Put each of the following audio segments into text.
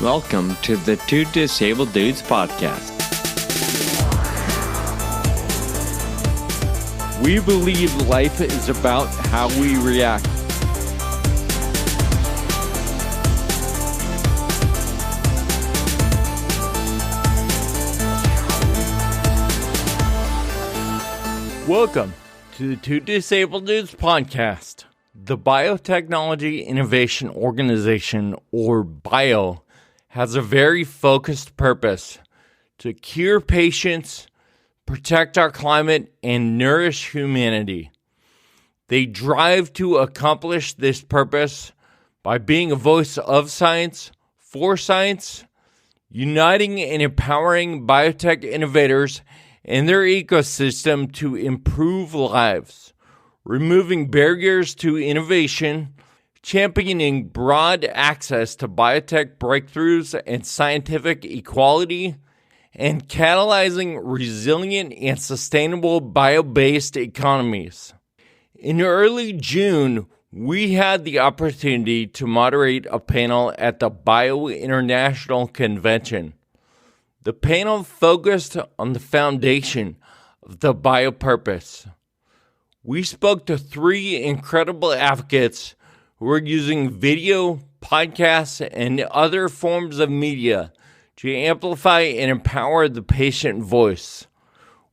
Welcome to the Two Disabled Dudes podcast. We believe life is about how we react. Welcome to the Two Disabled Dudes podcast. The Biotechnology Innovation Organization, or BIO, has a very focused purpose to cure patients, protect our climate, and nourish humanity. They drive to accomplish this purpose by being a voice of science, for science, uniting and empowering biotech innovators and their ecosystem to improve lives, removing barriers to innovation, championing broad access to biotech breakthroughs and scientific equality, and catalyzing resilient and sustainable bio-based economies. In early June, we had the opportunity to moderate a panel at the Bio International Convention. The panel focused on the foundation of the biopurpose. We spoke to three incredible advocates who are using video, podcasts, and other forms of media to amplify and empower the patient voice.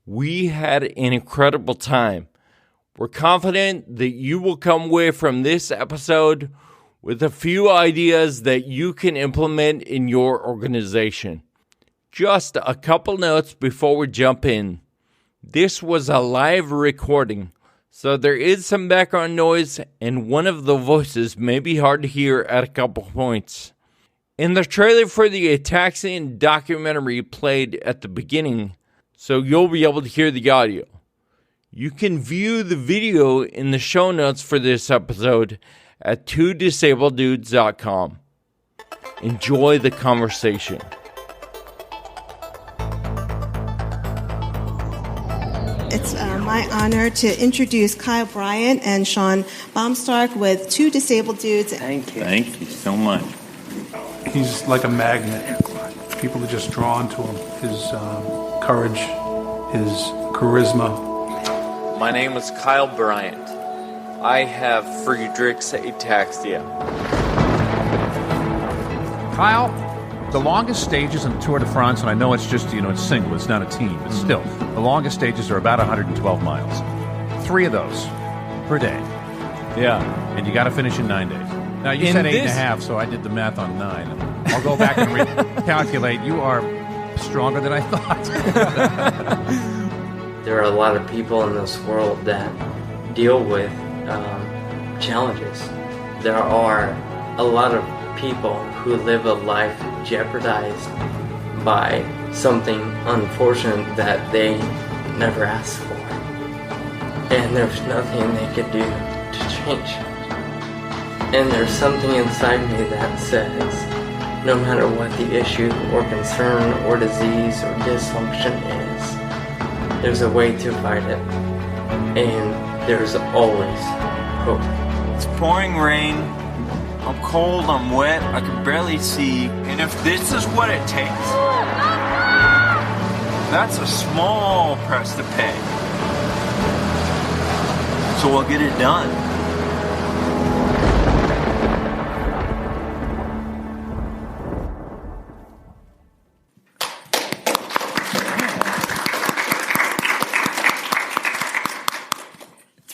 We had an incredible time. We're confident that you will come away from this episode with a few ideas that you can implement in your organization. Just a couple notes before we jump in. This was a live recording, so there is some background noise and one of the voices may be hard to hear at a couple points. In the trailer for the Ataxian documentary played at the beginning, so you'll be able to hear the audio. You can view the video in the show notes for this episode at twodisableddudes.com. Enjoy the conversation. It's my honor to introduce Kyle Bryant and Sean Baumstark with Two Disabled Dudes. Thank you. Thank you so much. He's like a magnet. People are just drawn to him. His courage, his charisma. My name is Kyle Bryant. I have Friedreich's ataxia. Kyle, the longest stages in the Tour de France, and I know it's just, it's single, it's not a team, but still, the longest stages are about 112 miles. 3 of those per day. Yeah. And you got to finish in 9 days. Now, you said 8.5, so I did the math on 9. I'll go back and recalculate. You are stronger than I thought. There are a lot of people in this world that deal with challenges. There are a lot of people who live a life jeopardized by something unfortunate that they never asked for. And there's nothing they could do to change it. And there's something inside me that says, no matter what the issue or concern or disease or dysfunction is, there's a way to fight it. And there's always hope. It's pouring rain. I'm cold, I'm wet, I can barely see. And if this is what it takes, that's a small price to pay. So we'll get it done.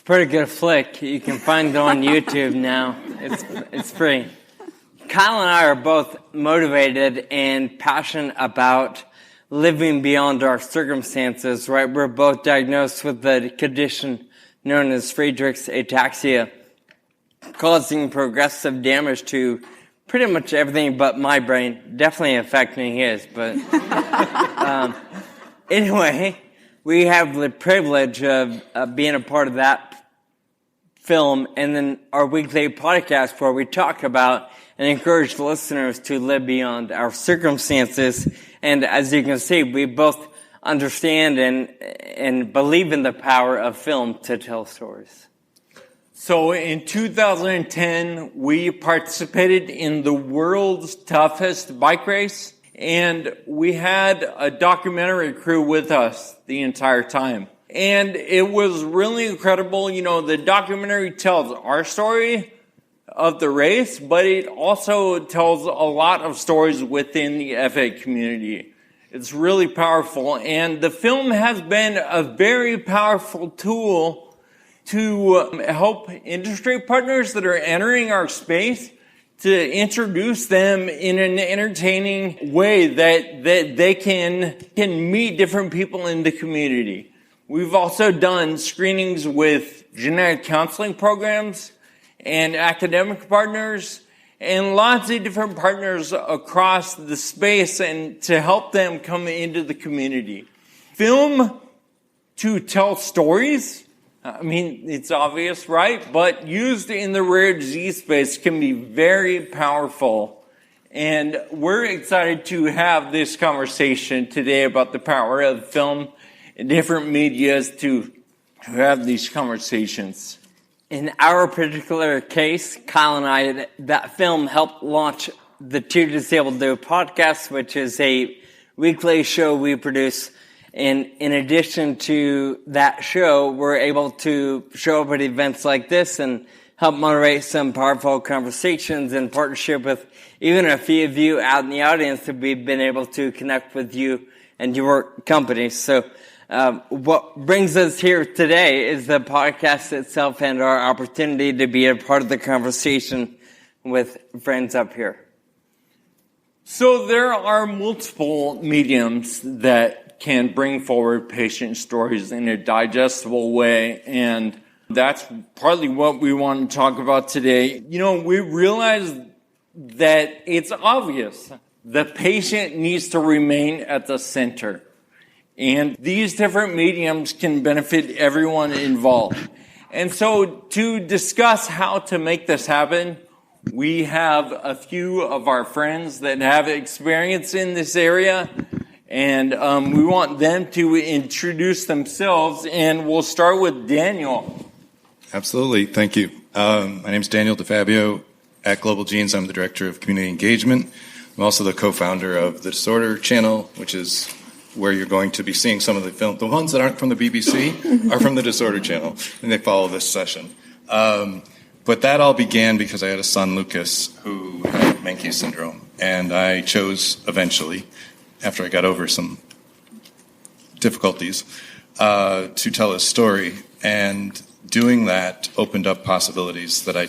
Pretty good flick. You can find it on YouTube now. It's free. Kyle and I are both motivated and passionate about living beyond our circumstances, right? We're both diagnosed with the condition known as Friedreich's ataxia, causing progressive damage to pretty much everything but my brain. Definitely affecting his, but anyway, we have the privilege of being a part of that film, and then our weekly podcast where we talk about and encourage listeners to live beyond our circumstances. And as you can see, we both understand and believe in the power of film to tell stories. So in 2010, we participated in the world's toughest bike race, and we had a documentary crew with us the entire time. And it was really incredible. You know, the documentary tells our story of the race, but it also tells a lot of stories within the FA community. It's really powerful, and the film has been a very powerful tool to help industry partners that are entering our space to introduce them in an entertaining way that they can meet different people in the community. We've also done screenings with genetic counseling programs and academic partners and lots of different partners across the space and to help them come into the community. Film to tell stories, I mean, it's obvious, right? But used in the rare disease space can be very powerful. And we're excited to have this conversation today about the power of film and different medias to have these conversations. In our particular case, Kyle and I, that film helped launch the Two Disabled Do podcast, which is a weekly show we produce. And in addition to that show, we're able to show up at events like this and help moderate some powerful conversations in partnership with even a few of you out in the audience that we've been able to connect with you and your companies. So what brings us here today is the podcast itself and our opportunity to be a part of the conversation with friends up here. So there are multiple mediums that can bring forward patient stories in a digestible way, and that's partly what we want to talk about today. You know, we realize that it's obvious the patient needs to remain at the center, and these different mediums can benefit everyone involved. And so to discuss how to make this happen, we have a few of our friends that have experience in this area, and we want them to introduce themselves, and we'll start with Daniel. Absolutely. Thank you. My name is Daniel DeFabio. At Global Genes, I'm the Director of Community Engagement. I'm also the co-founder of the Disorder Channel, which is where you're going to be seeing some of the film. The ones that aren't from the BBC are from the Disorder Channel, and they follow this session. But that all began because I had a son, Lucas, who had Menkes syndrome, and I chose eventually, after I got over some difficulties, to tell his story. And doing that opened up possibilities that I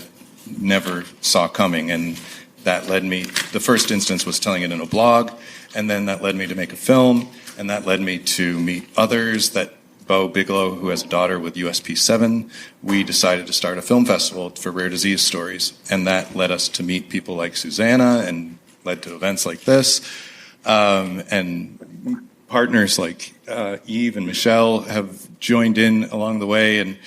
never saw coming. And that led me, the first instance was telling it in a blog, and then that led me to make a film, and that led me to meet others. That Bo Bigelow, who has a daughter with USP7, we decided to start a film festival for rare disease stories. And that led us to meet people like Susanna and led to events like this. And partners like Eve and Michelle have joined in along the way, and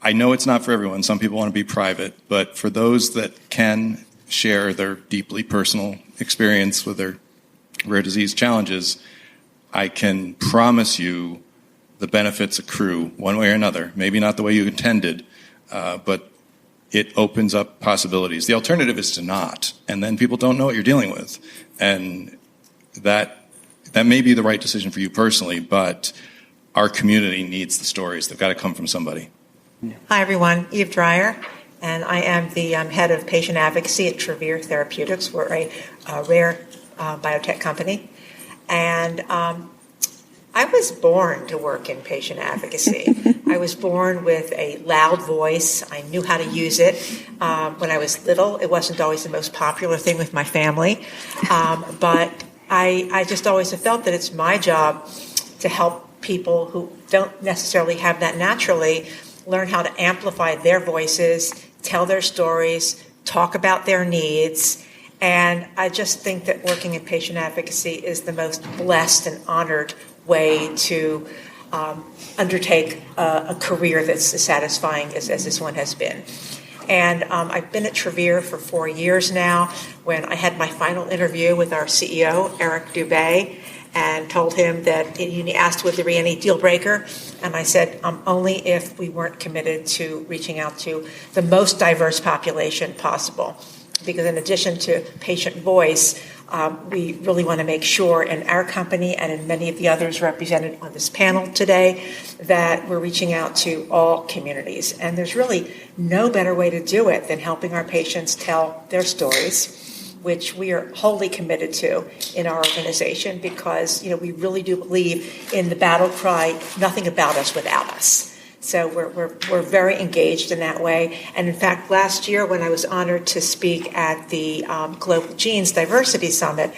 I know it's not for everyone. Some people want to be private, but for those that can share their deeply personal experience with their rare disease challenges, I can promise you the benefits accrue one way or another. Maybe not the way you intended, but it opens up possibilities. The alternative is to not, and then people don't know what you're dealing with. And that may be the right decision for you personally, but our community needs the stories. They've got to come from somebody. Hi, everyone. Eve Dreyer, and I am the head of patient advocacy at Travere Therapeutics. We're a rare biotech company. And I was born to work in patient advocacy. I was born with a loud voice. I knew how to use it. When I was little, it wasn't always the most popular thing with my family. But I just always have felt that it's my job to help people who don't necessarily have that naturally learn how to amplify their voices, tell their stories, talk about their needs. And I just think that working in patient advocacy is the most blessed and honored way to undertake a career that's as satisfying as this one has been. And I've been at Travere for 4 years now. When I had my final interview with our CEO, Eric Dubé, and told him that he asked would there be any deal breaker, and I said only if we weren't committed to reaching out to the most diverse population possible. Because in addition to patient voice, we really want to make sure in our company and in many of the others represented on this panel today that we're reaching out to all communities. And there's really no better way to do it than helping our patients tell their stories, which we are wholly committed to in our organization because, we really do believe in the battle cry, nothing about us without us. So we're very engaged in that way. And in fact, last year when I was honored to speak at the Global Genes Diversity Summit,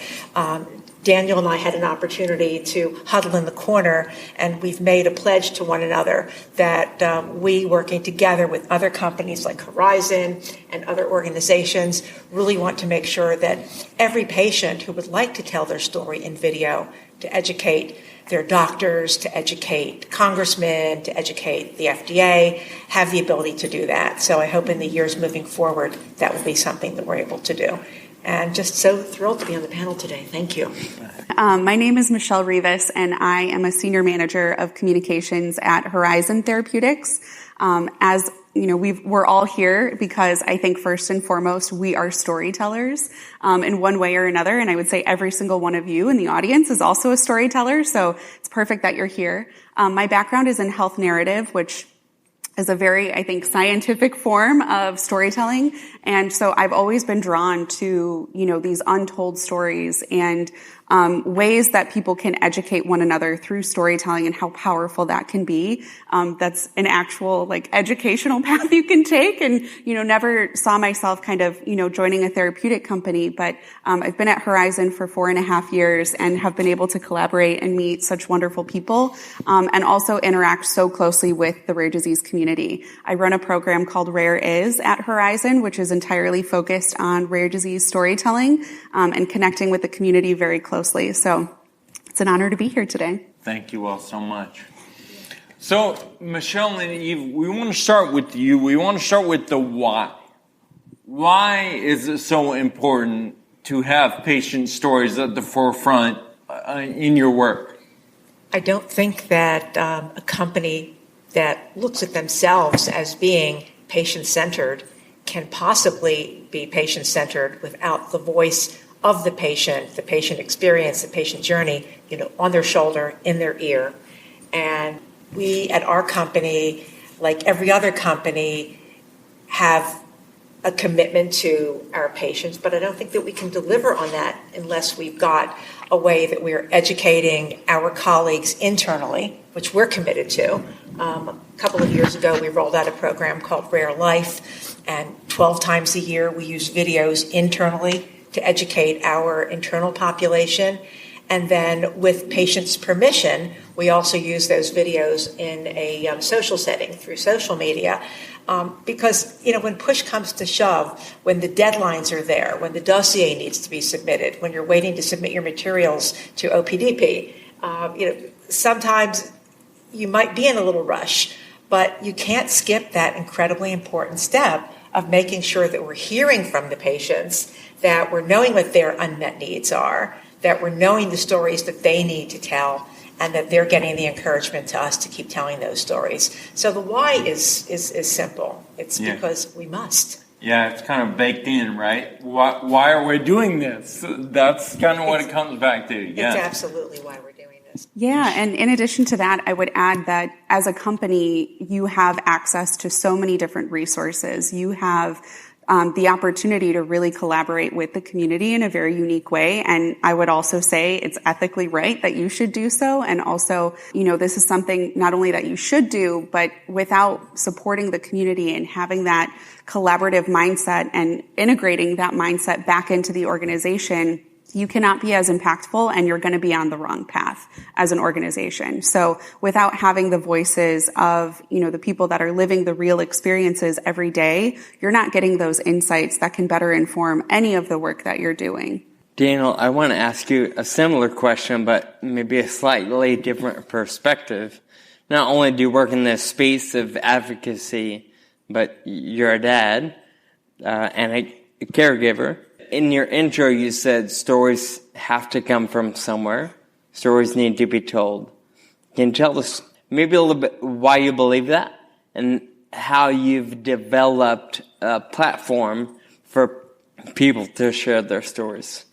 Daniel and I had an opportunity to huddle in the corner, and we've made a pledge to one another that we, working together with other companies like Horizon and other organizations, really want to make sure that every patient who would like to tell their story in video to educate their doctors, to educate congressmen, to educate the FDA, have the ability to do that. So I hope in the years moving forward that will be something that we're able to do. And just so thrilled to be on the panel today. Thank you. My name is Michelle Rivas, and I am a senior manager of communications at Horizon Therapeutics. As you know, we're all here because I think first and foremost, we are storytellers in one way or another. And I would say every single one of you in the audience is also a storyteller. So it's perfect that you're here. My background is in health narrative, which is a very, I think, scientific form of storytelling. And so I've always been drawn to, these untold stories and ways that people can educate one another through storytelling and how powerful that can be. That's an actual educational path you can take, and never saw myself kind of joining a therapeutic company, but I've been at Horizon for 4.5 years and have been able to collaborate and meet such wonderful people, and also interact so closely with the rare disease community. I run a program called Rare Is at Horizon, which is entirely focused on rare disease storytelling and connecting with the community very closely. So it's an honor to be here today. Thank you all so much. So, Michelle and Eve, we want to start with you. We want to start with the why. Why is it so important to have patient stories at the forefront in your work? I don't think that a company that looks at themselves as being patient-centered can possibly be patient-centered without the voice of the patient experience, the patient journey, on their shoulder, in their ear. And we at our company, like every other company, have a commitment to our patients, but I don't think that we can deliver on that unless we've got a way that we're educating our colleagues internally, which we're committed to. A couple of years ago, we rolled out a program called Rare Life, and 12 times a year we use videos internally to educate our internal population. And then with patients' permission, we also use those videos in a social setting through social media. Because, when push comes to shove, when the deadlines are there, when the dossier needs to be submitted, when you're waiting to submit your materials to OPDP, sometimes you might be in a little rush, but you can't skip that incredibly important step of making sure that we're hearing from the patients, that we're knowing what their unmet needs are, that we're knowing the stories that they need to tell, and that they're getting the encouragement to us to keep telling those stories. So the why is simple. It's because we must. Yeah, it's kind of baked in, right? Why are we doing this? That's kind of what it comes back to. Yeah. It's absolutely why we're doing this. Yeah, and in addition to that, I would add that as a company, you have access to so many different resources. You have the opportunity to really collaborate with the community in a very unique way. And I would also say it's ethically right that you should do so. And also, this is something not only that you should do, but without supporting the community and having that collaborative mindset and integrating that mindset back into the organization, you cannot be as impactful, and you're going to be on the wrong path as an organization. So without having the voices of, the people that are living the real experiences every day, you're not getting those insights that can better inform any of the work that you're doing. Daniel, I want to ask you a similar question, but maybe a slightly different perspective. Not only do you work in this space of advocacy, but you're a dad and a caregiver. In your intro, you said stories have to come from somewhere. Stories need to be told. Can you tell us maybe a little bit why you believe that and how you've developed a platform for people to share their stories?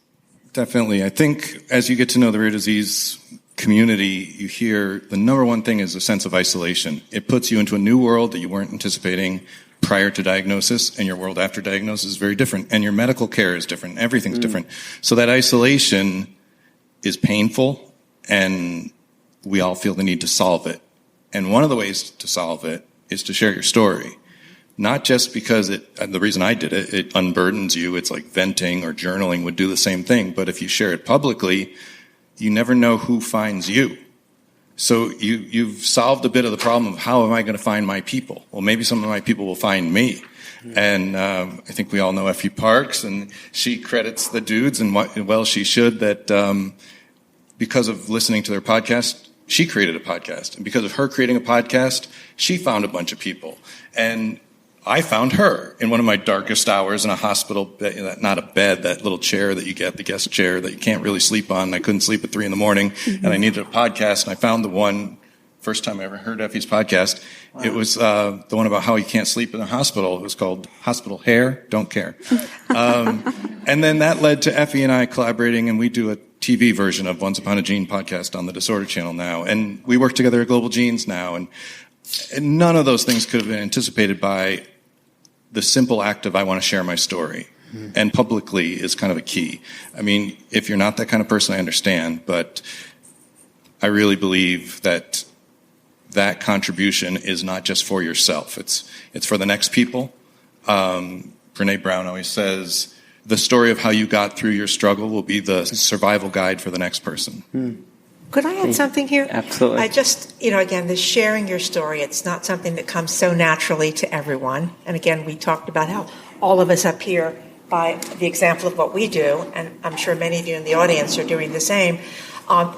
Definitely. I think as you get to know the rare disease community, you hear the number one thing is a sense of isolation. It puts you into a new world that you weren't anticipating prior to diagnosis, and your world after diagnosis is very different, and your medical care is different. Everything's different. So that isolation is painful, and we all feel the need to solve it. And one of the ways to solve it is to share your story. Not just because the reason I did it, it unburdens you. It's like venting or journaling would do the same thing. But if you share it publicly, you never know who finds you. So you've solved a bit of the problem of how am I going to find my people? Well, maybe some of my people will find me. And I think we all know Effie Parks, and she credits the dudes, and well, she should, that because of listening to their podcast, she created a podcast. And because of her creating a podcast, she found a bunch of people. And I found her in one of my darkest hours in a hospital bed, not a bed, that little chair that you get, the guest chair that you can't really sleep on. I couldn't sleep at 3 a.m, and I needed a podcast, and I found the one, first time I ever heard Effie's podcast. Wow. It was the one about how you can't sleep in a hospital. It was called Hospital Hair, Don't Care. And then that led to Effie and I collaborating, and we do a TV version of Once Upon a Gene podcast on the Disorder Channel now. And we work together at Global Genes now, and none of those things could have been anticipated by the simple act of I want to share my story. And publicly is kind of a key. I mean, if you're not that kind of person, I understand, but I really believe that that contribution is not just for yourself. It's for the next people. Brene Brown always says, the story of how you got through your struggle will be the survival guide for the next person. Could I add something here? Absolutely. I just, again, the sharing your story, it's not something that comes so naturally to everyone. And again, we talked about how all of us up here, by the example of what we do, and I'm sure many of you in the audience are doing the same,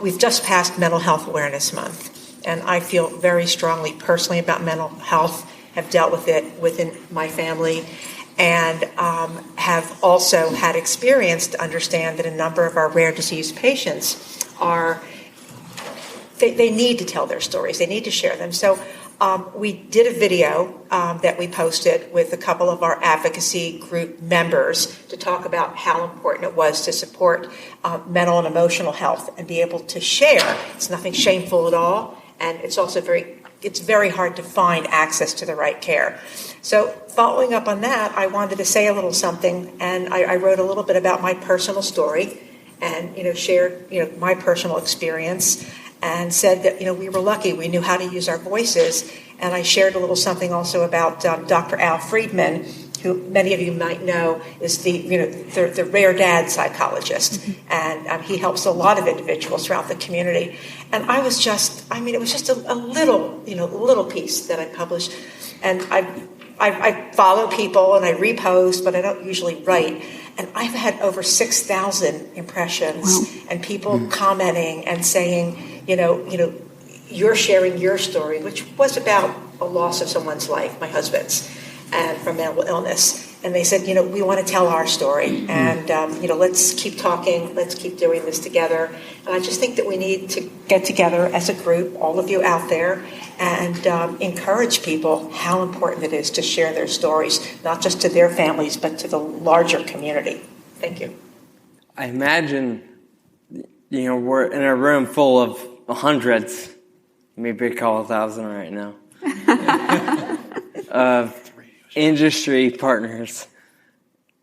we've just passed Mental Health Awareness Month. And I feel very strongly personally about mental health, have dealt with it within my family, and have also had experience to understand that a number of our rare disease patients are they need to tell their stories. They need to share them. So we did a video that we posted with a couple of our advocacy group members to talk about how important it was to support mental and emotional health and be able to share. It's nothing shameful at all, and it's also very hard to find access to the right care. So following up on that, I wanted to say a little something, and I wrote a little bit about my personal story and shared my personal experience, and said that we were lucky, we knew how to use our voices. And I shared a little something also about Dr. Al Friedman, who many of you might know is the rare dad psychologist, and he helps a lot of individuals throughout the community. And it was just a little piece that I published, and I follow people and I repost, but I don't usually write. And I've had over 6,000 impressions and people commenting and saying, you're sharing your story, which was about a loss of someone's life, my husband's, and from mental illness. And they said, we want to tell our story, and let's keep talking, let's keep doing this together. And I just think that we need to get together as a group, all of you out there, and encourage people how important it is to share their stories, not just to their families, but to the larger community. Thank you. I imagine, we're in a room full of hundreds, maybe a couple thousand right now, of industry partners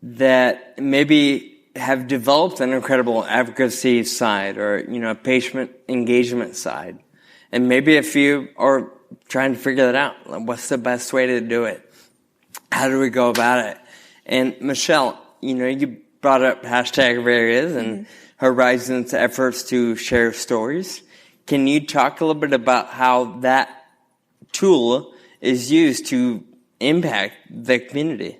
that maybe have developed an incredible advocacy side or, patient engagement side. And maybe a few are trying to figure that out. What's the best way to do it? How do we go about it? And Michelle, you brought up #RareIs and Horizon's efforts to share stories. Can you talk a little bit about how that tool is used to impact the community?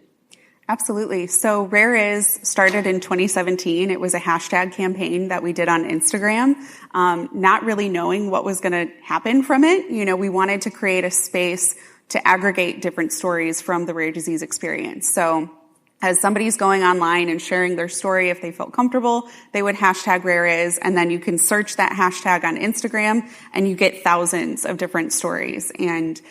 Absolutely. So RareIs started in 2017. It was a hashtag campaign that we did on Instagram, not really knowing what was going to happen from it. We wanted to create a space to aggregate different stories from the rare disease experience. So as somebody's going online and sharing their story, if they felt comfortable, they would hashtag RareIs, and then you can search that hashtag on Instagram and you get thousands of different stories. And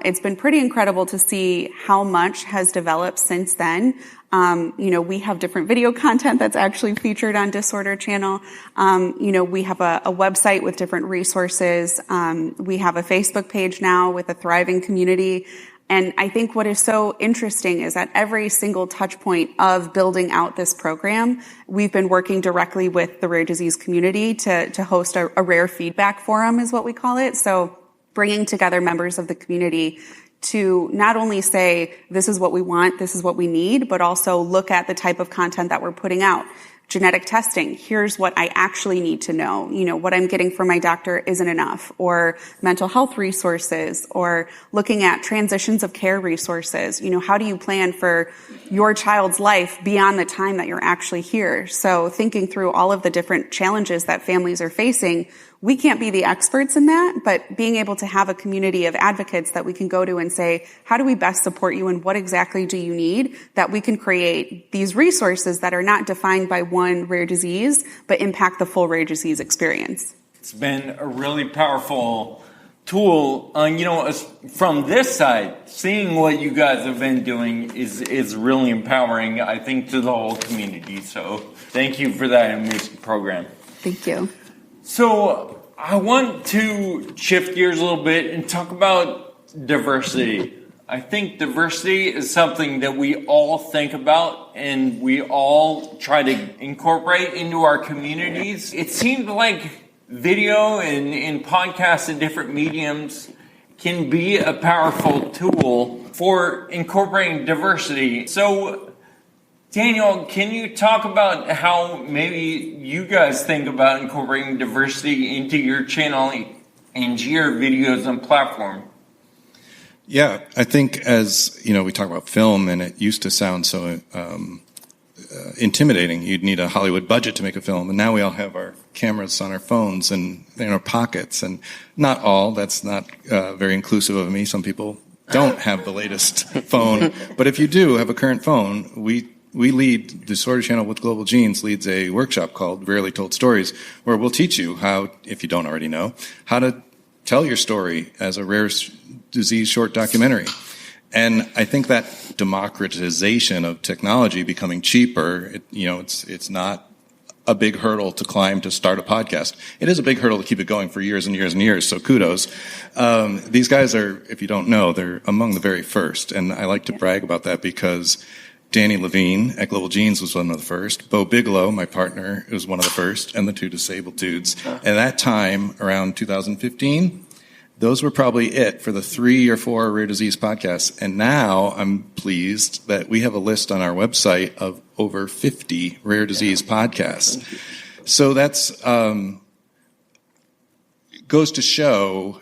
it's been pretty incredible to see how much has developed since then. We have different video content that's actually featured on Disorder Channel. We have a website with different resources. We have a Facebook page now with a thriving community. And I think what is so interesting is at every single touch point of building out this program, we've been working directly with the rare disease community to host a rare feedback forum is what we call it. So bringing together members of the community to not only say, this is what we want, this is what we need, but also look at the type of content that we're putting out. Genetic testing, here's what I actually need to know. What I'm getting from my doctor isn't enough. Or mental health resources, or looking at transitions of care resources. How do you plan for your child's life beyond the time that you're actually here? So thinking through all of the different challenges that families are facing, we can't be the experts in that, but being able to have a community of advocates that we can go to and say, how do we best support you and what exactly do you need, that we can create these resources that are not defined by one rare disease, but impact the full rare disease experience. It's been a really powerful tool. From this side, seeing what you guys have been doing is really empowering, I think, to the whole community. So thank you for that amazing program. Thank you. So I want to shift gears a little bit and talk about diversity. I think diversity is something that we all think about and we all try to incorporate into our communities. It seemed like video and podcasts and different mediums can be a powerful tool for incorporating diversity. So Daniel, can you talk about how maybe you guys think about incorporating diversity into your channel and your videos and platform? Yeah, I think as, we talk about film and it used to sound so intimidating. You'd need a Hollywood budget to make a film. And now we all have our cameras on our phones and in our pockets. And not all, that's not very inclusive of me. Some people don't have the latest phone. But if you do have a current phone, we lead, Disorder Channel with Global Genes leads a workshop called Rarely Told Stories, where we'll teach you how, if you don't already know, how to tell your story as a rare disease short documentary. And I think that democratization of technology becoming cheaper, it's not a big hurdle to climb to start a podcast. It is a big hurdle to keep it going for years and years and years, so kudos. These guys are, if you don't know, they're among the very first. And I like to brag about that because Danny Levine at Global Genes was one of the first. Bo Bigelow, my partner, was one of the first, and the two disabled dudes. At that time, around 2015, those were probably it for the 3 or 4 rare disease podcasts. And now I'm pleased that we have a list on our website of over 50 rare disease podcasts. So that's goes to show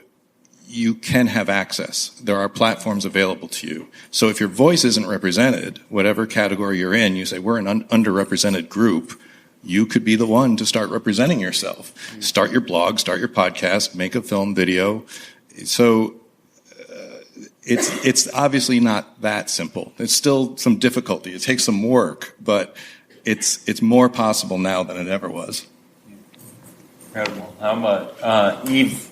you can have access. There are platforms available to you. So if your voice isn't represented, whatever category you're in, you say, we're an underrepresented group, you could be the one to start representing yourself. Start your blog, start your podcast, make a film video. So it's obviously not that simple. It's still some difficulty. It takes some work, but it's more possible now than it ever was. Incredible. How about Eve?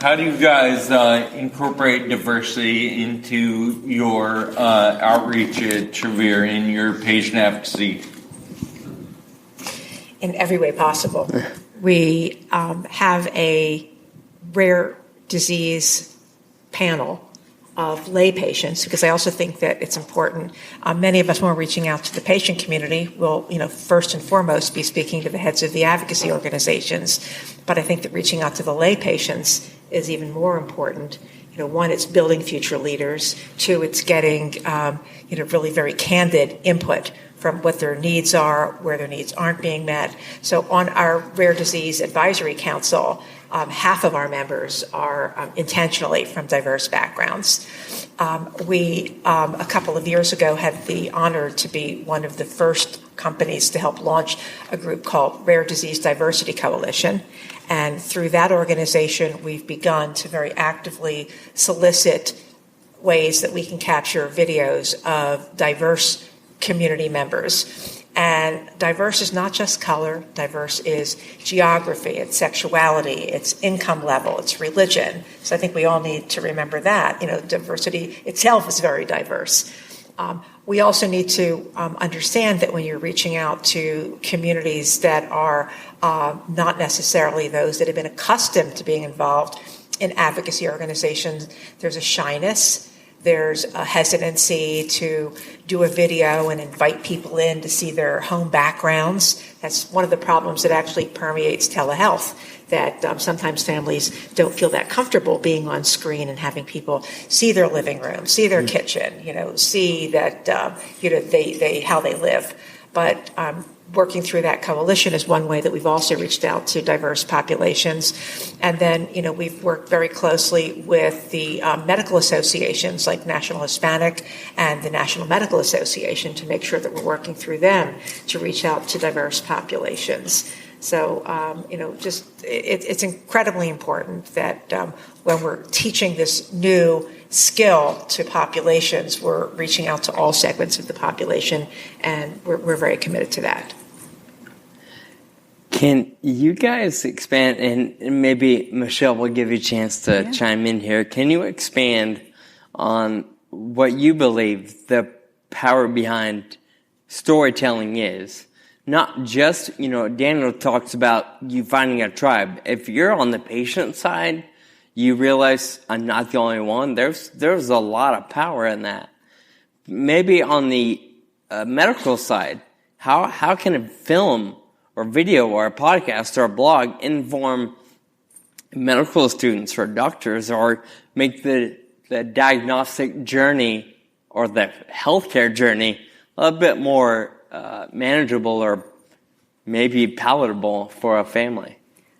How do you guys incorporate diversity into your outreach at Travere in your patient advocacy? In every way possible. We have a rare disease panel of lay patients, because I also think that it's important. Many of us, when we're reaching out to the patient community, will, first and foremost be speaking to the heads of the advocacy organizations. But I think that reaching out to the lay patients is even more important. One, it's building future leaders. 2, it's getting, really very candid input from what their needs are, where their needs aren't being met. So on our Rare Disease Advisory Council, half of our members are intentionally from diverse backgrounds. We, a couple of years ago, had the honor to be one of the first companies to help launch a group called Rare Disease Diversity Coalition. And through that organization, we've begun to very actively solicit ways that we can capture videos of diverse community members. And diverse is not just color. Diverse is geography, it's sexuality, it's income level, it's religion. So I think we all need to remember that. Diversity itself is very diverse. We also need to understand that when you're reaching out to communities that are not necessarily those that have been accustomed to being involved in advocacy organizations, there's a shyness. There's a hesitancy to do a video and invite people in to see their home backgrounds. That's one of the problems that actually permeates telehealth, that sometimes families don't feel that comfortable being on screen and having people see their living room, see their kitchen, see that, they how they live. But working through that coalition is one way that we've also reached out to diverse populations. And then, we've worked very closely with the medical associations like National Hispanic and the National Medical Association to make sure that we're working through them to reach out to diverse populations. So, it's incredibly important that when we're teaching this new skill to populations, we're reaching out to all segments of the population, and we're very committed to that. Can you guys expand, and maybe Michelle will give you a chance to chime in here. Can you expand on what you believe the power behind storytelling is? Not just, Daniel talks about you finding a tribe. If you're on the patient side, you realize I'm not the only one. There's a lot of power in that. Maybe on the medical side, how can a film or video or a podcast or a blog inform medical students or doctors, or make the diagnostic journey or the healthcare journey a bit more manageable or maybe palatable for a family?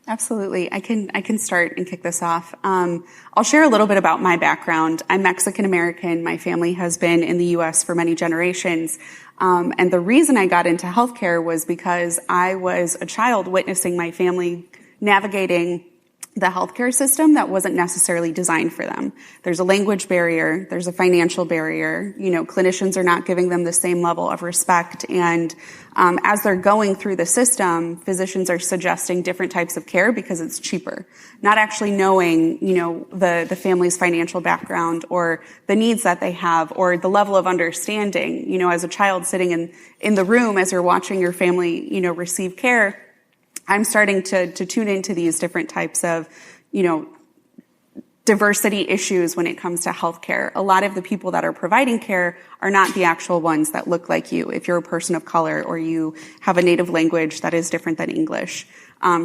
Absolutely. I can start and kick this off. I'll share a little bit about my background. I'm Mexican American. My family has been in the U.S. for many generations. And the reason I got into healthcare was because I was a child witnessing my family navigating the healthcare system that wasn't necessarily designed for them. There's a language barrier. There's a financial barrier. Clinicians are not giving them the same level of respect. And as they're going through the system, physicians are suggesting different types of care because it's cheaper, not actually knowing, the family's financial background or the needs that they have or the level of understanding. As a child sitting in the room as you're watching your family, receive care, I'm starting to tune into these different types of, diversity issues when it comes to healthcare. A lot of the people that are providing care are not the actual ones that look like you if you're a person of color or you have a native language that is different than English.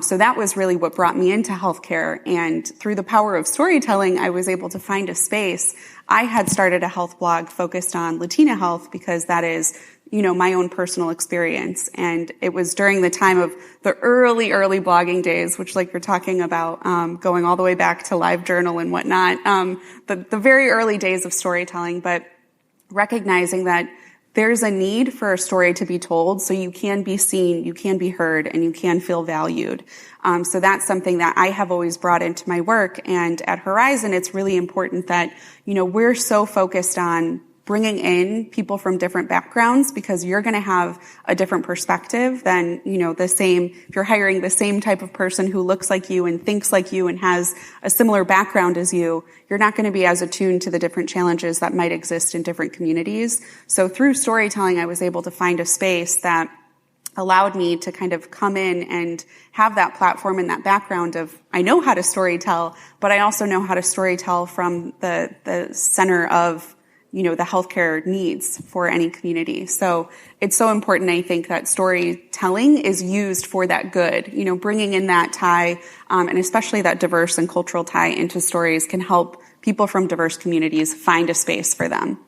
So that was really what brought me into healthcare. And through the power of storytelling, I was able to find a space. I had started a health blog focused on Latina health because that is my own personal experience. And it was during the time of the early blogging days, which like you're talking about, going all the way back to LiveJournal and whatnot, the very early days of storytelling, but recognizing that there's a need for a story to be told so you can be seen, you can be heard, and you can feel valued. So that's something that I have always brought into my work. And at Horizon, it's really important that, we're so focused on bringing in people from different backgrounds because you're going to have a different perspective than, if you're hiring the same type of person who looks like you and thinks like you and has a similar background as you're not going to be as attuned to the different challenges that might exist in different communities. So through storytelling, I was able to find a space that allowed me to kind of come in and have that platform and that background of, I know how to storytell, but I also know how to storytell from the center of the healthcare needs for any community. So it's so important, I think, that storytelling is used for that good. Bringing in that tie, and especially that diverse and cultural tie into stories can help people from diverse communities find a space for them.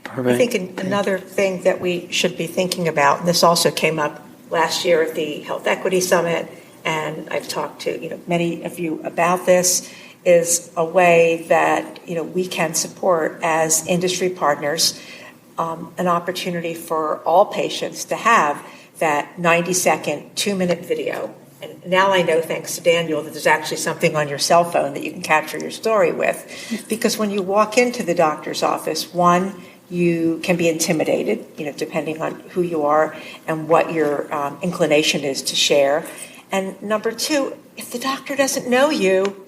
Perfect. I think another thing that we should be thinking about, and this also came up last year at the Health Equity Summit, and I've talked to many of you about this, is a way that we can support as industry partners an opportunity for all patients to have that 90-second, 2-minute video. And now I know, thanks to Daniel, that there's actually something on your cell phone that you can capture your story with. Because when you walk into the doctor's office, one, you can be intimidated, depending on who you are and what your inclination is to share. And number two, if the doctor doesn't know you,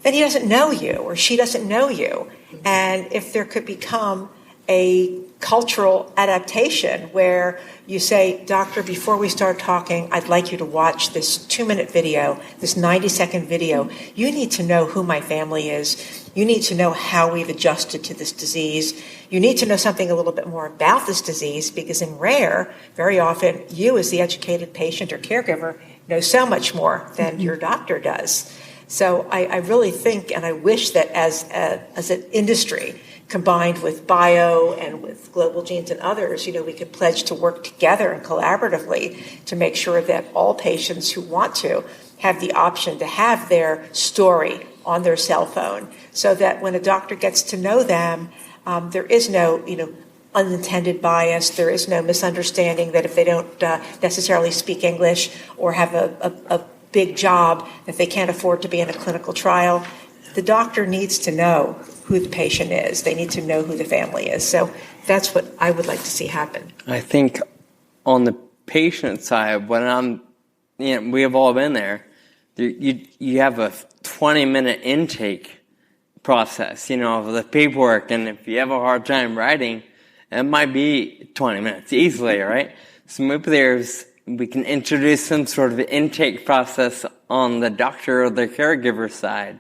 then he doesn't know you or she doesn't know you. And if there could become a cultural adaptation where you say, doctor, before we start talking, I'd like you to watch this 2-minute video, this 90-second video. You need to know who my family is. You need to know how we've adjusted to this disease. You need to know something a little bit more about this disease, because in rare, very often, you as the educated patient or caregiver know so much more than your doctor does. So I really think, and I wish that as an industry, combined with bio and with Global Genes and others, we could pledge to work together and collaboratively to make sure that all patients who want to have the option to have their story on their cell phone, so that when a doctor gets to know them, there is no, unintended bias. There is no misunderstanding that if they don't necessarily speak English or have a big job that they can't afford to be in a clinical trial. The doctor needs to know who the patient is. They need to know who the family is. So that's what I would like to see happen. I think on the patient side, when we have all been there, you have a 20-minute intake process, of the paperwork. And if you have a hard time writing, it might be 20 minutes easily, right? So maybe we can introduce some sort of intake process on the doctor or the caregiver side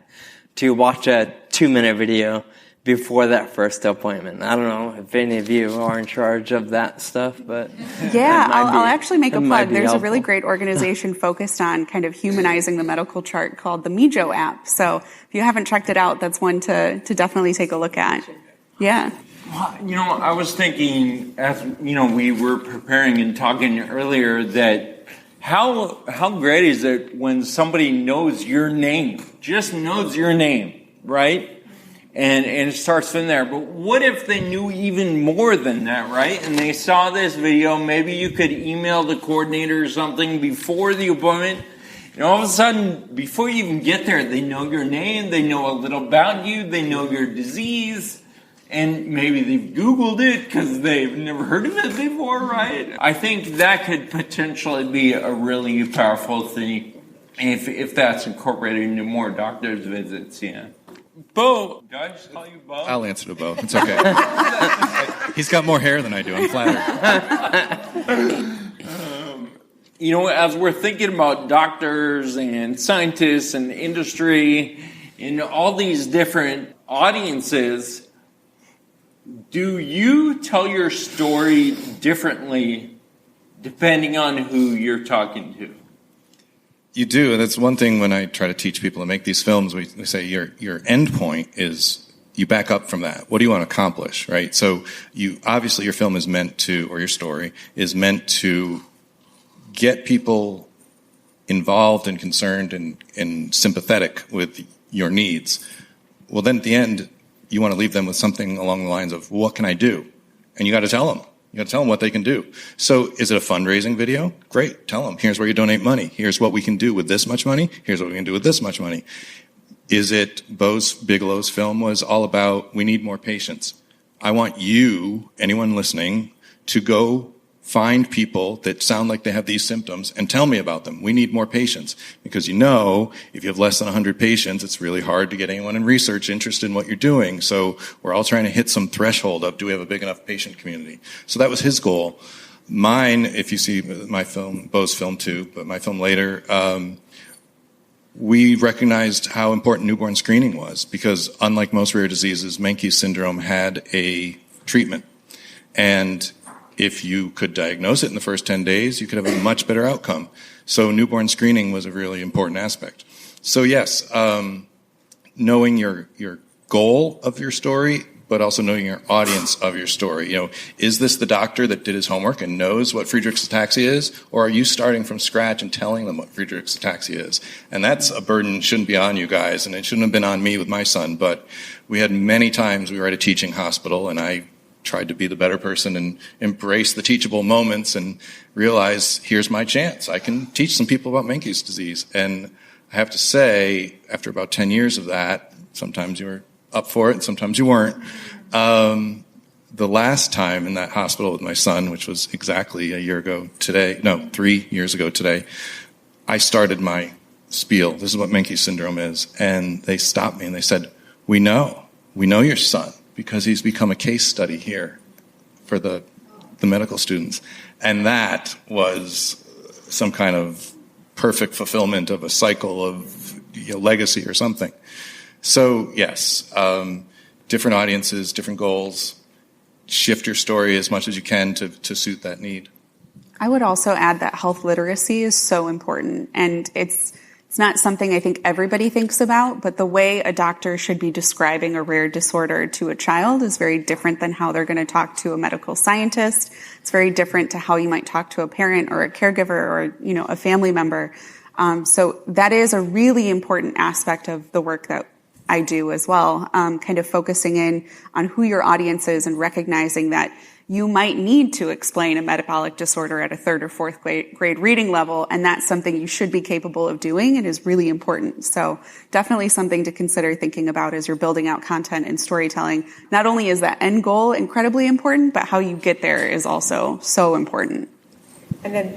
to watch a 2-minute video before that first appointment. I don't know if any of you are in charge of that stuff, but yeah, I'll actually make a plug. There's a really great organization focused on kind of humanizing the medical chart called the Mijo app. So if you haven't checked it out, that's one to definitely take a look at. Yeah. I was thinking, as we were preparing and talking earlier, that how great is it when somebody knows your name, just knows your name, right? And it starts from there. But what if they knew even more than that, right? And they saw this video, maybe you could email the coordinator or something before the appointment. And all of a sudden, before you even get there, they know your name, they know a little about you, they know your disease. And maybe they've Googled it because they've never heard of it before, right? I think that could potentially be a really powerful thing if that's incorporated into more doctor's visits, yeah. Bo, did I just call you Bo? I'll answer to Bo. It's okay. He's got more hair than I do. I'm flattered. As we're thinking about doctors and scientists and industry and all these different audiences, do you tell your story differently depending on who you're talking to? You do. That's one thing when I try to teach people to make these films. We say your end point is you back up from that. What do you want to accomplish, right? So obviously your film is meant to, or your story is meant to get people involved and concerned and sympathetic with your needs. Well, then at the end, you want to leave them with something along the lines of, what can I do? And you got to tell them. You got to tell them what they can do. So is it a fundraising video? Great. Tell them, here's where you donate money. Here's what we can do with this much money. Here's what we can do with this much money. Is it Bigelow's film was all about, we need more patients. I want you, anyone listening, to go find people that sound like they have these symptoms and tell me about them. We need more patients. Because if you have less than 100 patients, it's really hard to get anyone in research interested in what you're doing. So we're all trying to hit some threshold of, do we have a big enough patient community? So that was his goal. Mine, if you see my film, Bo's film too, but my film later, we recognized how important newborn screening was, because unlike most rare diseases, Menkes syndrome had a treatment. And if you could diagnose it in the first 10 days, you could have a much better outcome. So newborn screening was a really important aspect. So yes, knowing your goal of your story, but also knowing your audience of your story. Is this the doctor that did his homework and knows what Friedreich's ataxia is? Or are you starting from scratch and telling them what Friedreich's ataxia is? And that's a burden, shouldn't be on you guys, and it shouldn't have been on me with my son. But we had many times we were at a teaching hospital, and I tried to be the better person and embrace the teachable moments and realize, here's my chance. I can teach some people about Menkes disease. And I have to say, after about 10 years of that, sometimes you were up for it and sometimes you weren't, the last time in that hospital with my son, which was exactly 3 years ago today, I started my spiel. This is what Menkes syndrome is. And they stopped me and they said, we know your son because he's become a case study here for the medical students. And that was some kind of perfect fulfillment of a cycle of legacy or something. So yes, different audiences, different goals. Shift your story as much as you can to suit that need. I would also add that health literacy is so important, and it's not something I think everybody thinks about, but the way a doctor should be describing a rare disorder to a child is very different than how they're going to talk to a medical scientist. It's very different to how you might talk to a parent or a caregiver or, a family member. So that is a really important aspect of the work that I do as well, kind of focusing in on who your audience is and recognizing that you might need to explain a metabolic disorder at a 3rd or 4th grade reading level, and that's something you should be capable of doing and is really important. So definitely something to consider thinking about as you're building out content and storytelling. Not only is that end goal incredibly important, but how you get there is also so important. And then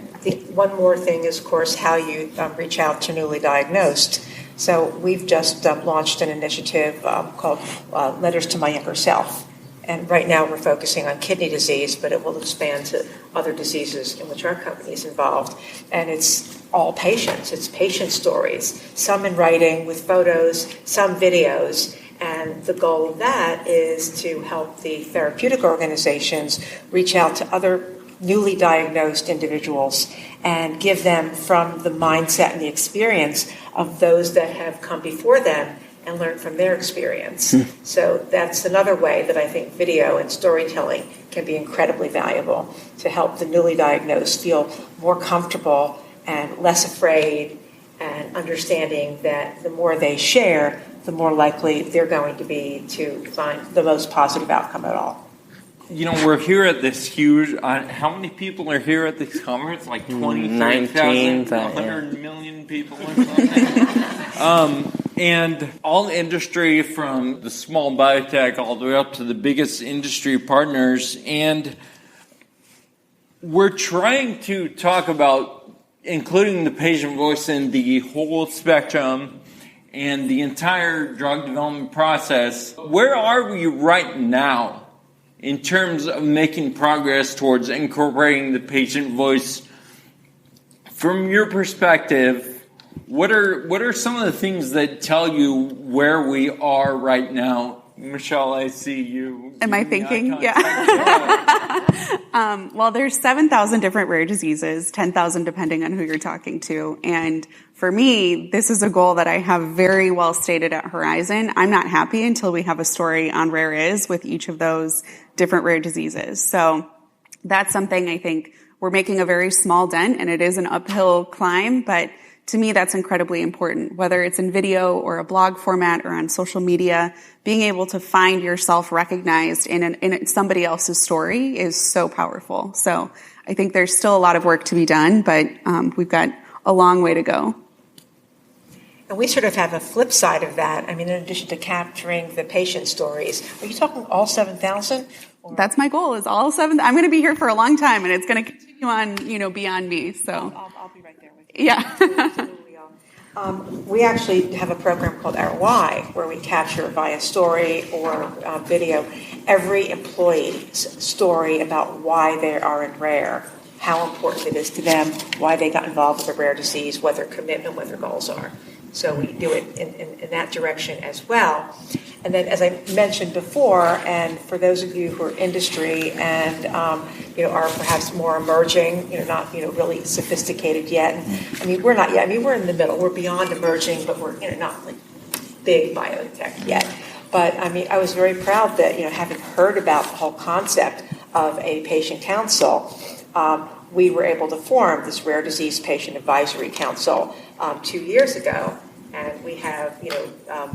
one more thing is, of course, how you reach out to newly diagnosed. So we've just launched an initiative called Letters to My Younger Self. And right now we're focusing on kidney disease, but it will expand to other diseases in which our company is involved. And it's all patients. It's patient stories, some in writing with photos, some videos. And the goal of that is to help the therapeutic organizations reach out to other newly diagnosed individuals and give them from the mindset and the experience of those that have come before them and learn from their experience. So that's another way that I think video and storytelling can be incredibly valuable to help the newly diagnosed feel more comfortable and less afraid, and understanding that the more they share, the more likely they're going to be to find the most positive outcome at all. We're here at this huge, how many people are here at this conference? Like 20, 30,000, 100 million people or something? And all the industry, from the small biotech all the way up to the biggest industry partners. And we're trying to talk about including the patient voice in the whole spectrum and the entire drug development process. Where are we right now in terms of making progress towards incorporating the patient voice? From your perspective, what are some of the things that tell you where we are right now? Michelle, I see you. Am I thinking? Yeah. Well, there's 7,000 different rare diseases, 10,000 depending on who you're talking to. And for me, this is a goal that I have very well stated at Horizon. I'm not happy until we have a story on rare is with each of those different rare diseases. So that's something I think we're making a very small dent, and it is an uphill climb, but to me, that's incredibly important. Whether it's in video or a blog format or on social media, being able to find yourself recognized in somebody else's story is so powerful. So I think there's still a lot of work to be done, but we've got a long way to go. And we sort of have a flip side of that. I mean, in addition to capturing the patient stories, are you talking all 7,000? That's my goal, is all 7. I'm going to be here for a long time, and it's going to continue on, beyond me. So I'll be right there with you. Yeah. Absolutely. We actually have a program called Our Why, where we capture via story or video every employee's story about why they are in rare, how important it is to them, why they got involved with a rare disease, what their commitment, what their goals are. So we do it in that direction as well. And then, as I mentioned before, and for those of you who are industry and are perhaps more emerging, not really sophisticated yet. And, I mean, we're not yet. I mean, we're in the middle. We're beyond emerging, but we're not like big biotech yet. But I mean, I was very proud that having heard about the whole concept of a patient council, we were able to form this Rare Disease Patient Advisory Council 2 years ago. And we have,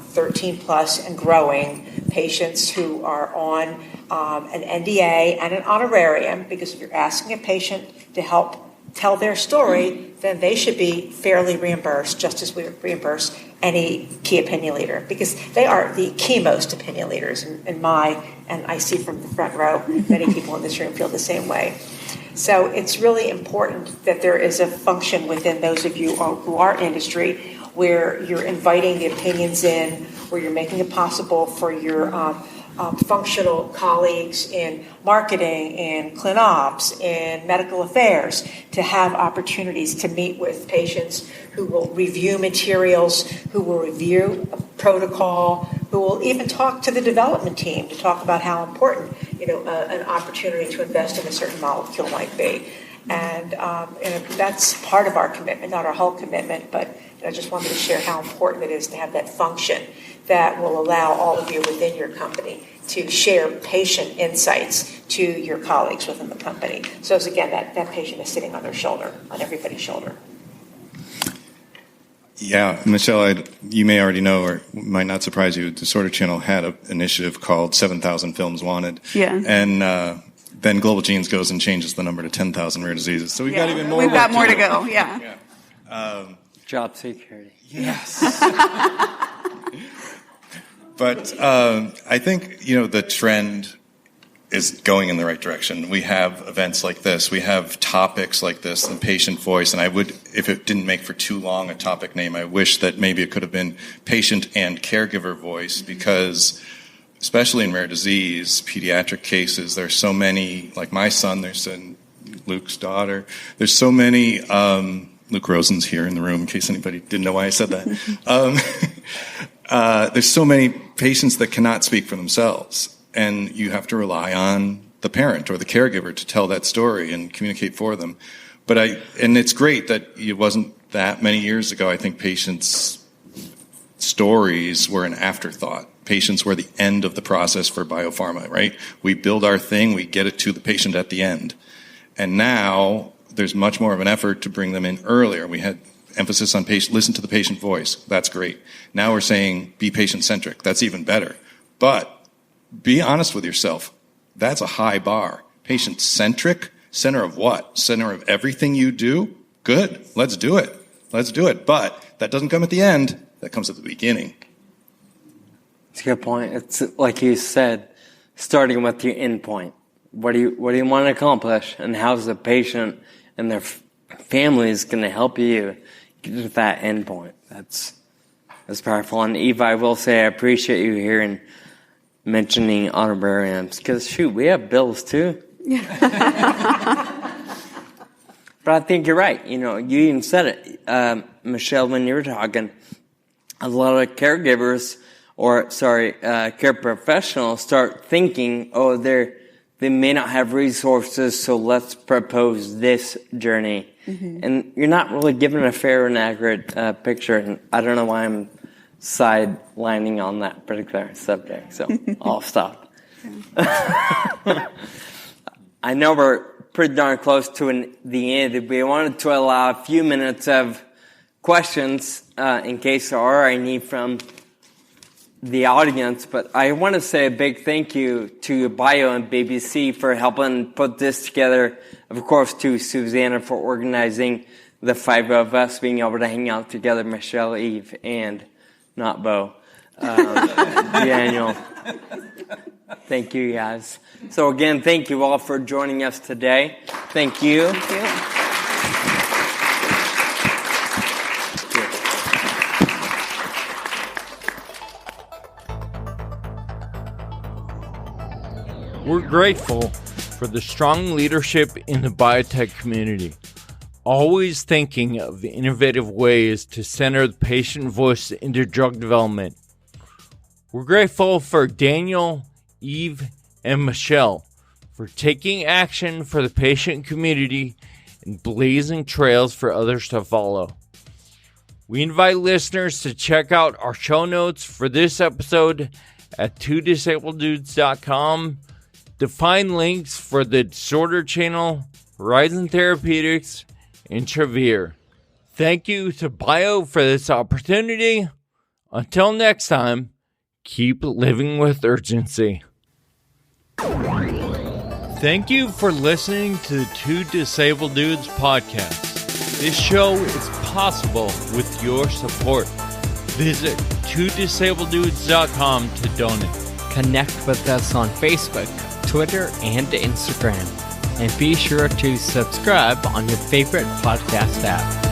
13 plus and growing patients who are on an NDA and an honorarium, because if you're asking a patient to help tell their story, then they should be fairly reimbursed, just as we reimburse any key opinion leader, because they are the key most opinion leaders and I see from the front row, many people in this room feel the same way. So it's really important that there is a function within those of you who are industry where you're inviting the opinions in, where you're making it possible for your functional colleagues in marketing, in ClinOps, in medical affairs to have opportunities to meet with patients who will review materials, who will review a protocol, who will even talk to the development team to talk about how important an opportunity to invest in a certain molecule might be. And that's part of our commitment, not our whole commitment, but I just wanted to share how important it is to have that function that will allow all of you within your company to share patient insights to your colleagues within the company. So again, that patient is sitting on their shoulder, on everybody's shoulder. Yeah, Michelle, you may already know, or might not surprise you, Disorder Channel had an initiative called 7,000 Films Wanted. Yeah. And then Global Genes goes and changes the number to 10,000 rare diseases. So we've got even more. We've got more to go, yeah. Job security. Yes. But I think, the trend is going in the right direction. We have events like this. We have topics like this, the patient voice. And I would, if it didn't make for too long a topic name, I wish that maybe it could have been patient and caregiver voice, because especially in rare disease, pediatric cases, there's so many, like my son, there's Luke's daughter, there's so many, Luke Rosen's here in the room in case anybody didn't know why I said that. There's so many patients that cannot speak for themselves, and you have to rely on the parent or the caregiver to tell that story and communicate for them. And it's great that it wasn't that many years ago. I think patients' stories were an afterthought. Patients were the end of the process for biopharma, right? We build our thing, we get it to the patient at the end. And now there's much more of an effort to bring them in earlier. We had emphasis on listen to the patient voice. That's great. Now we're saying be patient-centric. That's even better. But be honest with yourself. That's a high bar. Patient-centric? Center of what? Center of everything you do? Good. Let's do it. Let's do it. But that doesn't come at the end. That comes at the beginning. That's a good point. It's like you said, starting with your end point. What do you want to accomplish, and how's the patient and their family is going to help you get to that end point? That's powerful. And Eva, I will say I appreciate you here and mentioning honorariums, because shoot, we have bills too. But I think you're right. You even said it, Michelle, when you were talking. A lot of caregivers, care professionals start thinking, they may not have resources, so let's propose this journey. Mm-hmm. And you're not really given a fair and accurate picture. And I don't know why I'm sidelining on that particular subject, so I'll stop. I know we're pretty darn close to the end. We wanted to allow a few minutes of questions in case there are any from the audience, but I want to say a big thank you to Bio and BBC for helping put this together. Of course, to Susanna for organizing the five of us being able to hang out together, Michelle, Eve, and not Bo, Daniel. Thank you, guys. So again, thank you all for joining us today. Thank you. Thank you. We're grateful for the strong leadership in the biotech community, always thinking of innovative ways to center the patient voice into drug development. We're grateful for Daniel, Eve, and Michelle for taking action for the patient community and blazing trails for others to follow. We invite listeners to check out our show notes for this episode at twodisableddudes.com to find links for the Disorder Channel, Horizon Therapeutics, and Travere. Thank you to Bio for this opportunity. Until next time, keep living with urgency. Thank you for listening to the Two Disabled Dudes podcast. This show is possible with your support. Visit twodisableddudes.com to donate. Connect with us on Facebook, Twitter, and Instagram. And be sure to subscribe on your favorite podcast app.